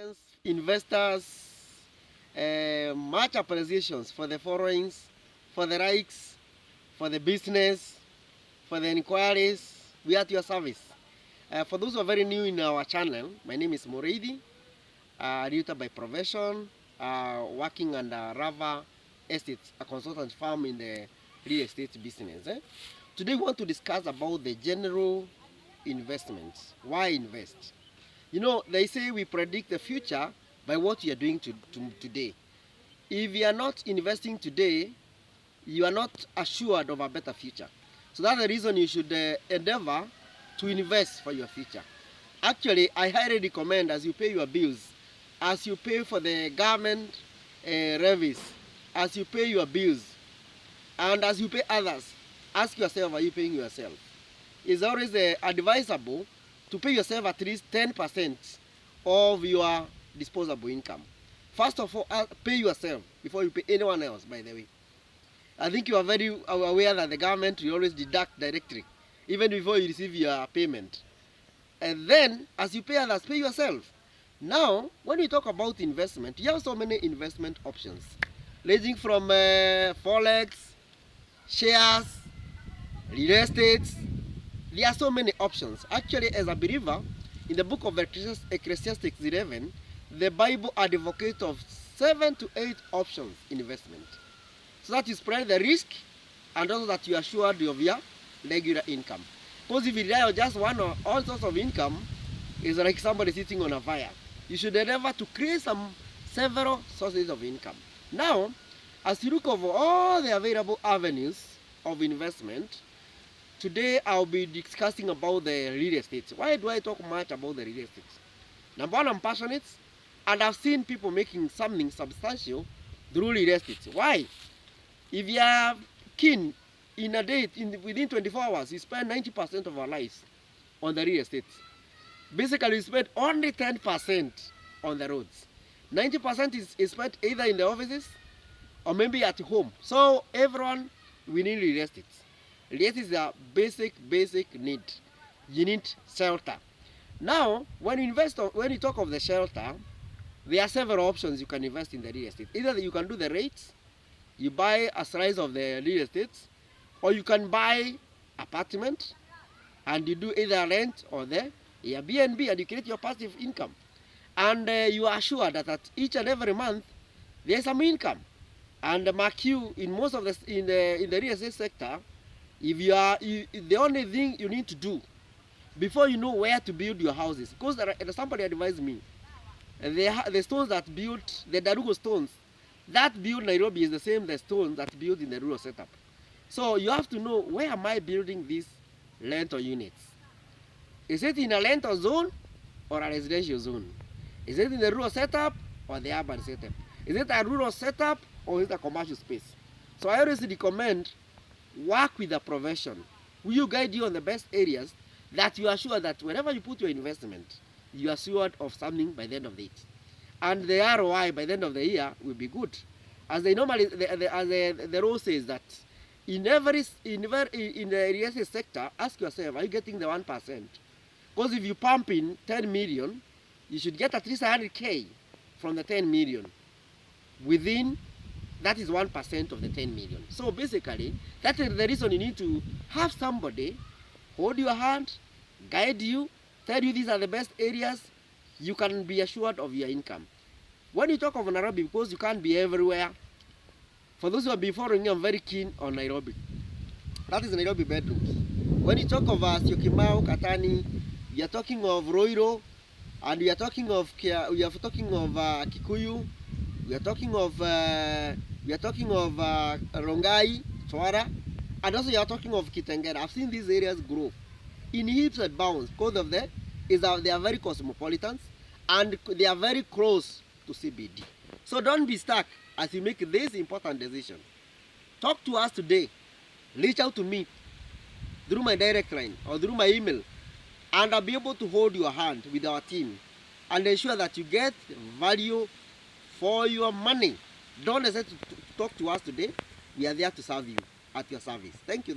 Audience, investors, much appreciations for the followings, for the likes, for the business, for the inquiries. We are at your service. For those who are very new in our channel, my name is Moreidi, realtor by profession, working under Rava Estates, a consultant firm in the real estate business. Today we want to discuss about the general investments. Why invest? You know, they say we predict the future by what you are doing today. If you are not investing today, you are not assured of a better future. So that's the reason you should endeavor to invest for your future. Actually, I highly recommend, as you pay your bills, as you pay for the government levies, as you pay your bills, and as you pay others, ask yourself, are you paying yourself? It's always advisable to pay yourself at least 10% of your disposable income. First of all, pay yourself before you pay anyone else, by the way. I think you are very aware that the government will always deduct directly, even before you receive your payment. And then, as you pay others, pay yourself. Now, when we talk about investment, you have so many investment options, ranging from forex, shares, real estate. There are so many options. Actually, as a believer, in the book of Ecclesiastes 11, the Bible advocates of 7 to 8 options in investment. So that you spread the risk and also that you are assured of your regular income. Because if you rely on just one or all sorts of income, it's like somebody sitting on a fire. You should endeavor to create several sources of income. Now, as you look over all the available avenues of investment, today I'll be discussing about the real estate. Why do I talk much about the real estate? Number one, I'm passionate, and I've seen people making something substantial through real estate. Why? If you are keen in a day, within 24 hours, you spend 90% of our lives on the real estate. Basically, you spend only 10% on the roads. 90% is spent either in the offices or maybe at home. So everyone, we need real estate. Real estate is a basic need. You need shelter. Now, when you talk of the shelter, there are several options you can invest in the real estate. Either you can do the rates, you buy a slice of the real estate, or you can buy apartment and you do either rent or the Airbnb and you create your passive income. And you are sure that each and every month there is some income. And mark you in most of in the real estate sector, if the only thing you need to do before you know where to build your houses, because somebody advised me, the stones that built the Darugo stones that build Nairobi is the same the stones that built in the rural setup. So you have to know, where am I building these rental units? Is it in a rental zone or a residential zone? Is it in the rural setup or the urban setup? Is it a rural setup or is it a commercial space? So I always recommend work with a profession who will guide you on the best areas that you are sure that whenever you put your investment, you are assured of something by the end of the it. And the ROI by the end of the year will be good. As they normally, the rule says that in the real estate sector, ask yourself, are you getting the 1%? Because if you pump in 10 million, you should get at least 100K from the 10 million. That is 1% of the 10 million. So basically, that is the reason you need to have somebody hold your hand, guide you, tell you these are the best areas. You can be assured of your income. When you talk of Nairobi, because you can't be everywhere, for those who have been following me, I'm very keen on Nairobi. That is Nairobi bedrooms. When you talk of Syokimau, Katani, we are talking of Roiro, and we are talking of Kikuyu, we are talking of Rongai, Chwara, and also you are talking of Kitengela. I've seen these areas grow in heaps and bounds because of they are very cosmopolitan and they are very close to CBD. So don't be stuck as you make this important decision. Talk to us today. Reach out to me through my direct line or through my email, and I'll be able to hold your hand with our team and ensure that you get value for your money. Don't hesitate to talk to us today. We are there to serve you at your service. Thank you.